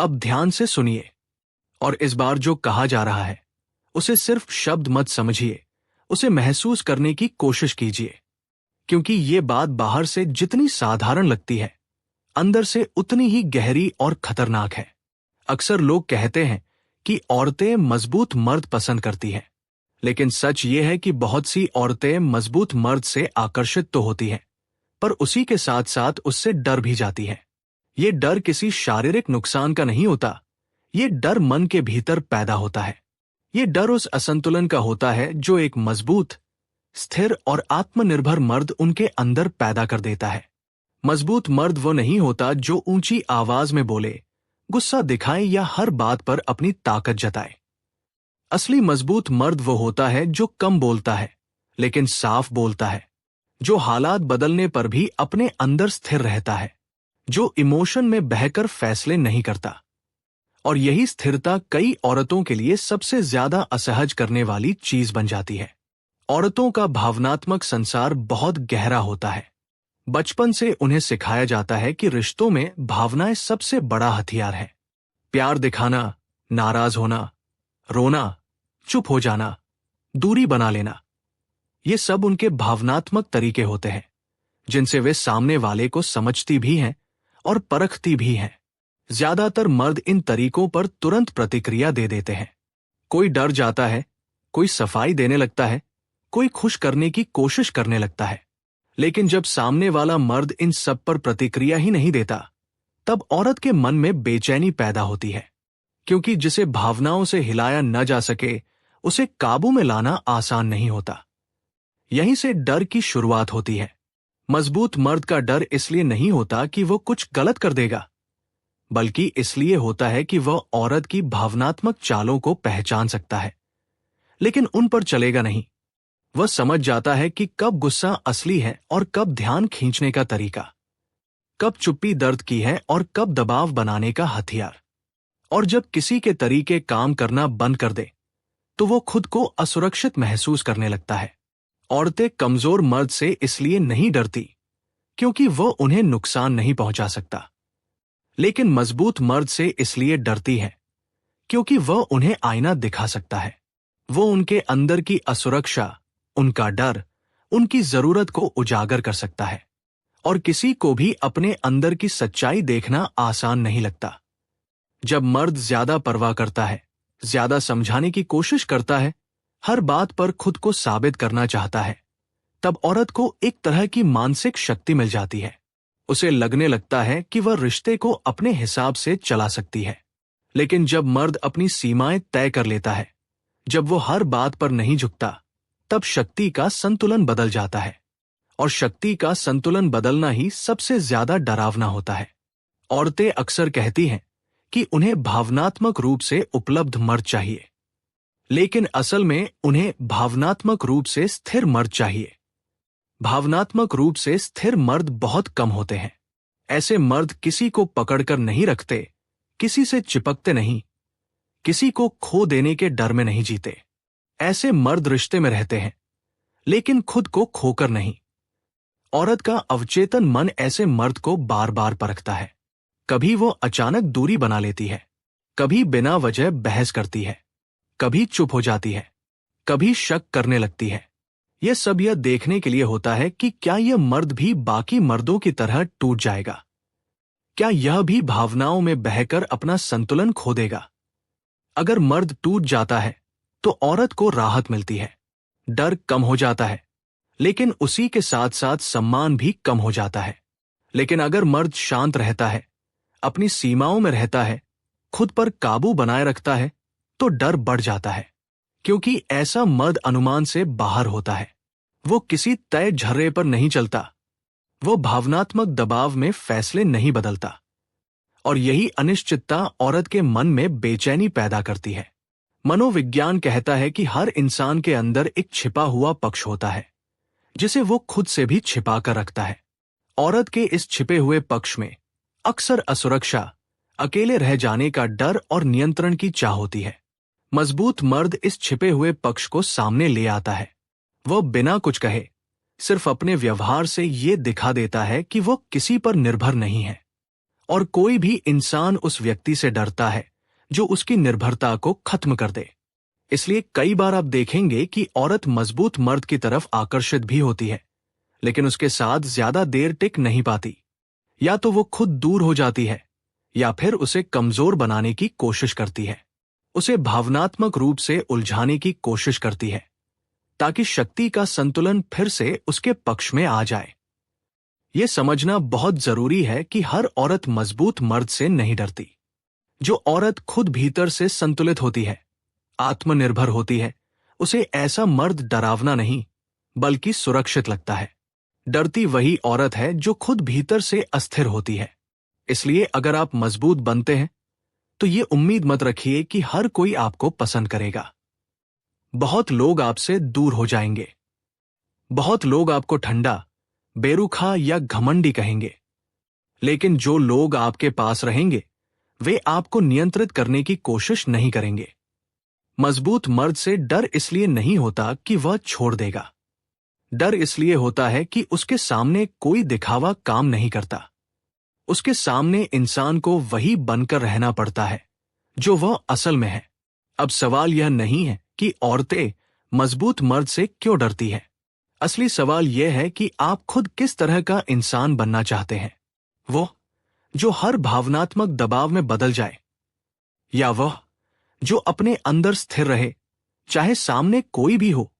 अब ध्यान से सुनिए और इस बार जो कहा जा रहा है उसे सिर्फ शब्द मत समझिए, उसे महसूस करने की कोशिश कीजिए। क्योंकि ये बात बाहर से जितनी साधारण लगती है, अंदर से उतनी ही गहरी और खतरनाक है। अक्सर लोग कहते हैं कि औरतें मजबूत मर्द पसंद करती हैं, लेकिन सच ये है कि बहुत सी औरतें मजबूत मर्द से आकर्षित तो होती हैं, पर उसी के साथ साथ उससे डर भी जाती हैं। ये डर किसी शारीरिक नुकसान का नहीं होता, ये डर मन के भीतर पैदा होता है। ये डर उस असंतुलन का होता है जो एक मजबूत, स्थिर और आत्मनिर्भर मर्द उनके अंदर पैदा कर देता है। मजबूत मर्द वो नहीं होता जो ऊंची आवाज में बोले, गुस्सा दिखाए या हर बात पर अपनी ताकत जताए। असली मजबूत मर्द वो होता है जो कम बोलता है लेकिन साफ बोलता है, जो हालात बदलने पर भी अपने अंदर स्थिर रहता है, जो इमोशन में बहकर फैसले नहीं करता। और यही स्थिरता कई औरतों के लिए सबसे ज्यादा असहज करने वाली चीज बन जाती है। औरतों का भावनात्मक संसार बहुत गहरा होता है। बचपन से उन्हें सिखाया जाता है कि रिश्तों में भावनाएं सबसे बड़ा हथियार है। प्यार दिखाना, नाराज होना, रोना, चुप हो जाना, दूरी बना लेना, ये सब उनके भावनात्मक तरीके होते हैं जिनसे वे सामने वाले को समझती भी हैं और परखती भी हैं। ज्यादातर मर्द इन तरीकों पर तुरंत प्रतिक्रिया दे देते हैं। कोई डर जाता है, कोई सफाई देने लगता है, कोई खुश करने की कोशिश करने लगता है। लेकिन जब सामने वाला मर्द इन सब पर प्रतिक्रिया ही नहीं देता, तब औरत के मन में बेचैनी पैदा होती है। क्योंकि जिसे भावनाओं से हिलाया न जा सके, उसे काबू में लाना आसान नहीं होता। यहीं से डर की शुरुआत होती है। मजबूत मर्द का डर इसलिए नहीं होता कि वो कुछ गलत कर देगा, बल्कि इसलिए होता है कि वह औरत की भावनात्मक चालों को पहचान सकता है, लेकिन उन पर चलेगा नहीं। वह समझ जाता है कि कब गुस्सा असली है और कब ध्यान खींचने का तरीका, कब चुप्पी दर्द की है और कब दबाव बनाने का हथियार। और जब किसी के तरीके काम करना बंद कर दे, तो वो खुद को असुरक्षित महसूस करने लगता है। औरतें कमजोर मर्द से इसलिए नहीं डरती क्योंकि वो उन्हें नुकसान नहीं पहुंचा सकता, लेकिन मजबूत मर्द से इसलिए डरती है क्योंकि वह उन्हें आईना दिखा सकता है। वो उनके अंदर की असुरक्षा, उनका डर, उनकी जरूरत को उजागर कर सकता है। और किसी को भी अपने अंदर की सच्चाई देखना आसान नहीं लगता। जब मर्द ज्यादा परवाह करता है, ज्यादा समझाने की कोशिश करता है, हर बात पर खुद को साबित करना चाहता है, तब औरत को एक तरह की मानसिक शक्ति मिल जाती है। उसे लगने लगता है कि वह रिश्ते को अपने हिसाब से चला सकती है। लेकिन जब मर्द अपनी सीमाएं तय कर लेता है, जब वो हर बात पर नहीं झुकता, तब शक्ति का संतुलन बदल जाता है। और शक्ति का संतुलन बदलना ही सबसे ज्यादा डरावना होता है। औरतें अक्सर कहती हैं कि उन्हें भावनात्मक रूप से उपलब्ध मर्द चाहिए, लेकिन असल में उन्हें भावनात्मक रूप से स्थिर मर्द चाहिए। भावनात्मक रूप से स्थिर मर्द बहुत कम होते हैं। ऐसे मर्द किसी को पकड़कर नहीं रखते, किसी से चिपकते नहीं, किसी को खो देने के डर में नहीं जीते। ऐसे मर्द रिश्ते में रहते हैं, लेकिन खुद को खोकर नहीं। औरत का अवचेतन मन ऐसे मर्द को बार बार परखता है। कभी वो अचानक दूरी बना लेती है, कभी बिना वजह बहस करती है, कभी चुप हो जाती है, कभी शक करने लगती है। यह सब यह देखने के लिए होता है कि क्या यह मर्द भी बाकी मर्दों की तरह टूट जाएगा, क्या यह भी भावनाओं में बहकर अपना संतुलन खो देगा। अगर मर्द टूट जाता है तो औरत को राहत मिलती है, डर कम हो जाता है, लेकिन उसी के साथ साथ सम्मान भी कम हो जाता है। लेकिन अगर मर्द शांत रहता है, अपनी सीमाओं में रहता है, खुद पर काबू बनाए रखता है, तो डर बढ़ जाता है, क्योंकि ऐसा मर्द अनुमान से बाहर होता है। वो किसी तय झर्रे पर नहीं चलता, वो भावनात्मक दबाव में फैसले नहीं बदलता। और यही अनिश्चितता औरत के मन में बेचैनी पैदा करती है। मनोविज्ञान कहता है कि हर इंसान के अंदर एक छिपा हुआ पक्ष होता है, जिसे वो खुद से भी छिपा कर रखता है। औरत के इस छिपे हुए पक्ष में अक्सर असुरक्षा, अकेले रह जाने का डर और नियंत्रण की चाह होती है। मजबूत मर्द इस छिपे हुए पक्ष को सामने ले आता है। वह बिना कुछ कहे, सिर्फ अपने व्यवहार से ये दिखा देता है कि वो किसी पर निर्भर नहीं है। और कोई भी इंसान उस व्यक्ति से डरता है जो उसकी निर्भरता को खत्म कर दे। इसलिए कई बार आप देखेंगे कि औरत मजबूत मर्द की तरफ आकर्षित भी होती है, लेकिन उसके साथ ज्यादा देर टिक नहीं पाती। या तो वो खुद दूर हो जाती है या फिर उसे कमजोर बनाने की कोशिश करती है, उसे भावनात्मक रूप से उलझाने की कोशिश करती है ताकि शक्ति का संतुलन फिर से उसके पक्ष में आ जाए। यह समझना बहुत जरूरी है कि हर औरत मजबूत मर्द से नहीं डरती। जो औरत खुद भीतर से संतुलित होती है, आत्मनिर्भर होती है, उसे ऐसा मर्द डरावना नहीं बल्कि सुरक्षित लगता है। डरती वही औरत है जो खुद भीतर से अस्थिर होती है। इसलिए अगर आप मजबूत बनते हैं तो ये उम्मीद मत रखिए कि हर कोई आपको पसंद करेगा। बहुत लोग आपसे दूर हो जाएंगे, बहुत लोग आपको ठंडा, बेरुखा या घमंडी कहेंगे, लेकिन जो लोग आपके पास रहेंगे वे आपको नियंत्रित करने की कोशिश नहीं करेंगे। मजबूत मर्द से डर इसलिए नहीं होता कि वह छोड़ देगा, डर इसलिए होता है कि उसके सामने कोई दिखावा काम नहीं करता। उसके सामने इंसान को वही बनकर रहना पड़ता है जो वह असल में है। अब सवाल यह नहीं है कि औरतें मजबूत मर्द से क्यों डरती हैं। असली सवाल यह है कि आप खुद किस तरह का इंसान बनना चाहते हैं। वो जो हर भावनात्मक दबाव में बदल जाए, या वह जो अपने अंदर स्थिर रहे चाहे सामने कोई भी हो।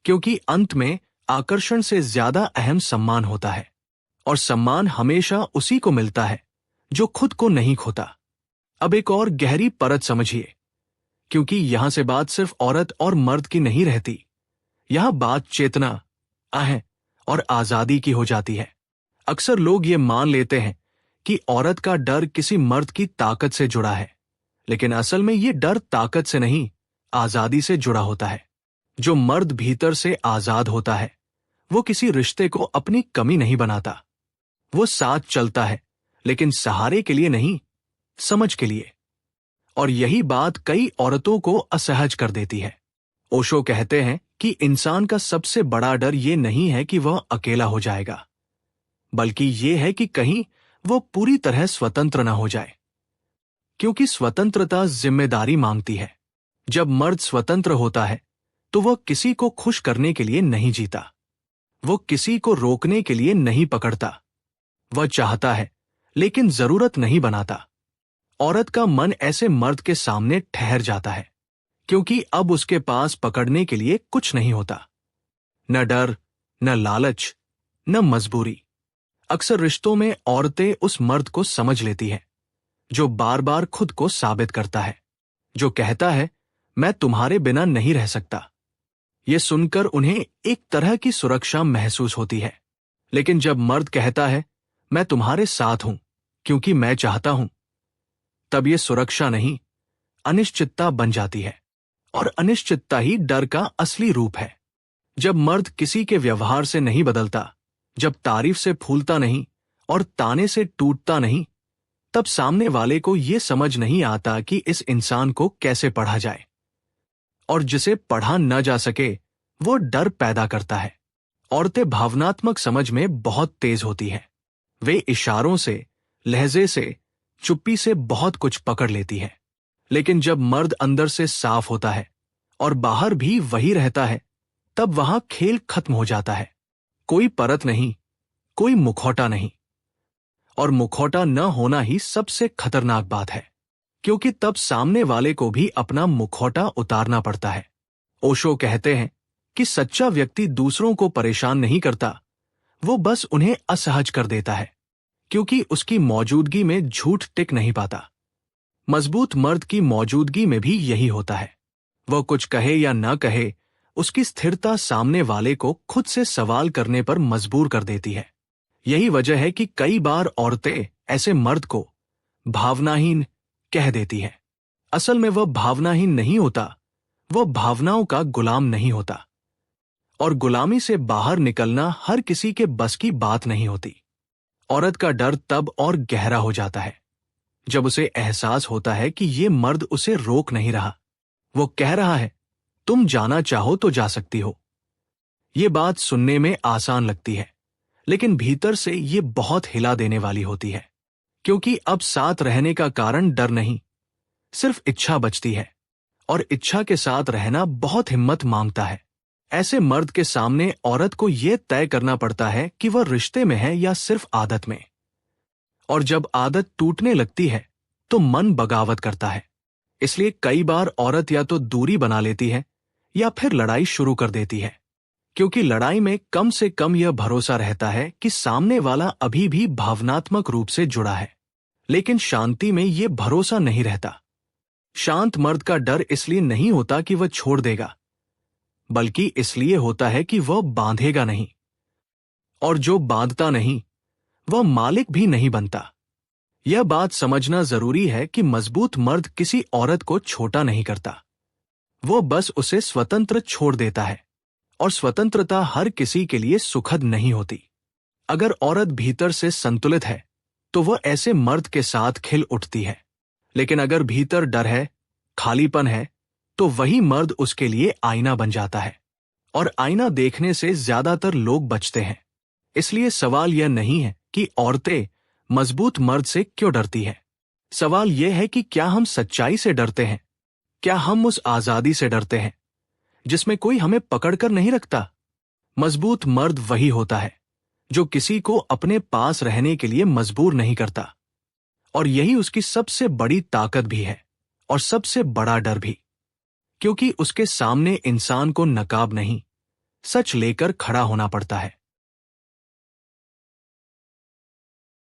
क्योंकि अंत में आकर्षण से ज्यादा अहम सम्मान होता है, और सम्मान हमेशा उसी को मिलता है जो खुद को नहीं खोता। अब एक और गहरी परत समझिए, क्योंकि यहां से बात सिर्फ औरत और मर्द की नहीं रहती, यहां बात चेतना, आहे और आजादी की हो जाती है। अक्सर लोग ये मान लेते हैं कि औरत का डर किसी मर्द की ताकत से जुड़ा है, लेकिन असल में ये डर ताकत से नहीं, आजादी से जुड़ा होता है। जो मर्द भीतर से आजाद होता है वो किसी रिश्ते को अपनी कमी नहीं बनाता। वो साथ चलता है, लेकिन सहारे के लिए नहीं, समझ के लिए। और यही बात कई औरतों को असहज कर देती है। ओशो कहते हैं कि इंसान का सबसे बड़ा डर ये नहीं है कि वह अकेला हो जाएगा, बल्कि ये है कि कहीं वो पूरी तरह स्वतंत्र न हो जाए। क्योंकि स्वतंत्रता जिम्मेदारी मांगती है। जब मर्द स्वतंत्र होता है तो वह किसी को खुश करने के लिए नहीं जीता, वो किसी को रोकने के लिए नहीं पकड़ता। वह चाहता है लेकिन जरूरत नहीं बनाता। औरत का मन ऐसे मर्द के सामने ठहर जाता है, क्योंकि अब उसके पास पकड़ने के लिए कुछ नहीं होता, न डर, न लालच, न मजबूरी। अक्सर रिश्तों में औरतें उस मर्द को समझ लेती हैं जो बार बार खुद को साबित करता है, जो कहता है मैं तुम्हारे बिना नहीं रह सकता। यह सुनकर उन्हें एक तरह की सुरक्षा महसूस होती है। लेकिन जब मर्द कहता है मैं तुम्हारे साथ हूं क्योंकि मैं चाहता हूं, तब यह सुरक्षा नहीं, अनिश्चितता बन जाती है। और अनिश्चितता ही डर का असली रूप है। जब मर्द किसी के व्यवहार से नहीं बदलता, जब तारीफ से फूलता नहीं और ताने से टूटता नहीं, तब सामने वाले को यह समझ नहीं आता कि इस इंसान को कैसे पढ़ा जाए। और जिसे पढ़ा न जा सके वो डर पैदा करता है। औरतें भावनात्मक समझ में बहुत तेज होती हैं। वे इशारों से, लहजे से, चुप्पी से बहुत कुछ पकड़ लेती है। लेकिन जब मर्द अंदर से साफ होता है और बाहर भी वही रहता है, तब वहां खेल खत्म हो जाता है। कोई परत नहीं, कोई मुखौटा नहीं। और मुखौटा न होना ही सबसे खतरनाक बात है, क्योंकि तब सामने वाले को भी अपना मुखौटा उतारना पड़ता है। ओशो कहते हैं कि सच्चा व्यक्ति दूसरों को परेशान नहीं करता, वो बस उन्हें असहज कर देता है, क्योंकि उसकी मौजूदगी में झूठ टिक नहीं पाता। मजबूत मर्द की मौजूदगी में भी यही होता है। वह कुछ कहे या न कहे, उसकी स्थिरता सामने वाले को खुद से सवाल करने पर मजबूर कर देती है। यही वजह है कि कई बार औरतें ऐसे मर्द को भावनाहीन कह देती हैं। असल में वह भावनाहीन नहीं होता, वह भावनाओं का गुलाम नहीं होता। और गुलामी से बाहर निकलना हर किसी के बस की बात नहीं होती। औरत का डर तब और गहरा हो जाता है जब उसे एहसास होता है कि ये मर्द उसे रोक नहीं रहा। वो कह रहा है तुम जाना चाहो तो जा सकती हो। ये बात सुनने में आसान लगती है, लेकिन भीतर से ये बहुत हिला देने वाली होती है, क्योंकि अब साथ रहने का कारण डर नहीं, सिर्फ इच्छा बचती है, और इच्छा के साथ रहना बहुत हिम्मत मांगता है। ऐसे मर्द के सामने औरत को यह तय करना पड़ता है कि वह रिश्ते में है या सिर्फ आदत में। और जब आदत टूटने लगती है तो मन बगावत करता है। इसलिए कई बार औरत या तो दूरी बना लेती है या फिर लड़ाई शुरू कर देती है, क्योंकि लड़ाई में कम से कम यह भरोसा रहता है कि सामने वाला अभी भी भावनात्मक रूप से जुड़ा है। लेकिन शांति में यह भरोसा नहीं रहता। शांत मर्द का डर इसलिए नहीं होता कि वह छोड़ देगा, बल्कि इसलिए होता है कि वह बांधेगा नहीं, और जो बांधता नहीं वह मालिक भी नहीं बनता। यह बात समझना जरूरी है कि मजबूत मर्द किसी औरत को छोटा नहीं करता, वो बस उसे स्वतंत्र छोड़ देता है। और स्वतंत्रता हर किसी के लिए सुखद नहीं होती। अगर औरत भीतर से संतुलित है तो वह ऐसे मर्द के साथ खिल उठती है, लेकिन अगर भीतर डर है, खालीपन है, तो वही मर्द उसके लिए आईना बन जाता है। और आईना देखने से ज्यादातर लोग बचते हैं। इसलिए सवाल यह नहीं है कि औरतें मजबूत मर्द से क्यों डरती हैं। सवाल यह है कि क्या हम सच्चाई से डरते हैं? क्या हम उस आजादी से डरते हैं जिसमें कोई हमें पकड़कर नहीं रखता? मजबूत मर्द वही होता है जो किसी को अपने पास रहने के लिए मजबूर नहीं करता। और यही उसकी सबसे बड़ी ताकत भी है और सबसे बड़ा डर भी, क्योंकि उसके सामने इंसान को नकाब नहीं, सच लेकर खड़ा होना पड़ता है।